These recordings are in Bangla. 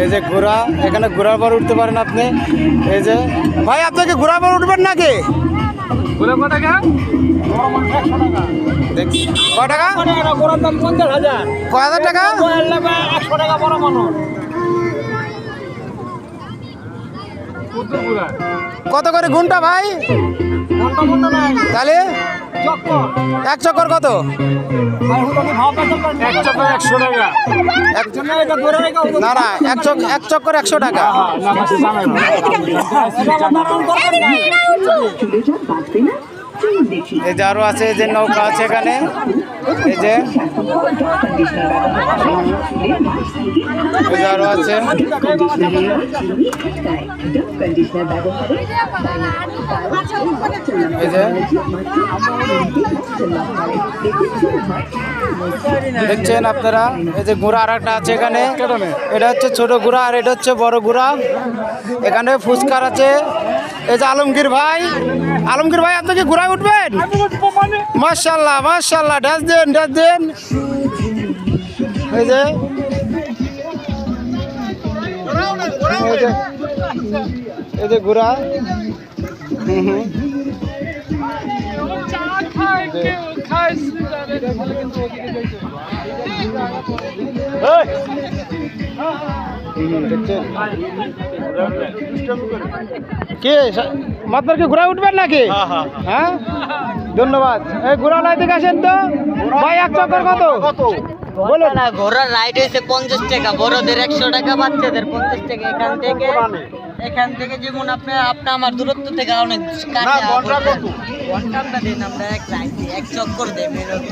এই যে ঘোড়া, এখানে ঘোড়ার পর উঠতে পারেন আপনি। এই যে ভাই, আপনাকে ঘোড়ার পর উঠবেন নাকি? ঘোড়া কত টাকা? দেখি কয় টাকা? ঘোড়ার দাম 50,000। কয় হাজার টাকা? 100 টাকা বড় মানুষ। কত করে ঘন্টা ভাই? ঘন্টা নাই, তাহলে চক্কর। এক চক্কর কত? ভাই হুটনি ভাব বেতন এক চক্কর 100 টাকা। একজনের এটা ধরে রেখে না না, এক চক্কর 100 টাকা। না মাসে জানাই না। এই যে আরো আছে, এই যে নৌকা আছে এখানে। এই যে আরো আছে। এই যে দেখছেন আপনারা, এই যে ঘোড়া আর একটা আছে এখানে। এটা হচ্ছে ছোট ঘোড়া আর এটা হচ্ছে বড় ঘোড়া। এখানে ফুচকার আছে। এই যে আলমগীর ভাই, আপনি কি ঘোড়ায় উঠবেন? মাশাআল্লাহ মাশাআল্লাহ, ডাস দেন। এই যে ঘোড়া। দেখছেন কি মাত্র কি ঘোড়া উঠবেন নাকি? হ্যাঁ, ধন্যবাদ। এই ঘোড়া নাই থেকে আসেন তো ভাই, এক চক্কর কত? বলো না, ঘোড়ার রাইড হয়েছে 50 টাকা, বড়দের 100 টাকা, বাচ্চাদের 50 টাকা। এখান থেকে যেমন আপনি আমার দূরত্ব থেকে অনেক ঘন্টা দিন, আমরা এক চক্কর দেই মেরত।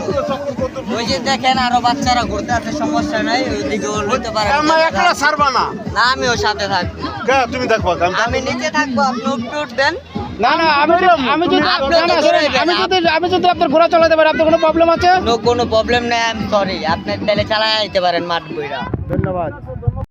ওই যে দেখেন আরো বাচ্চারা ঘুরতে আছে, সমস্যা নাই, ওইদিকে নিতে পারেন। না, আমিও সাথে থাকবো। আমি নিচে থাকবো, আপনি উঠবেন। না না, আমি যদি আপনার ঘোড়া চালাতে পারি, আপনার কোনো প্রবলেম আছে? কোনো প্রবলেম নেই, আমি সরি, আপনি তাহলে চালাতে পারেন মাঠ বইরা। ধন্যবাদ।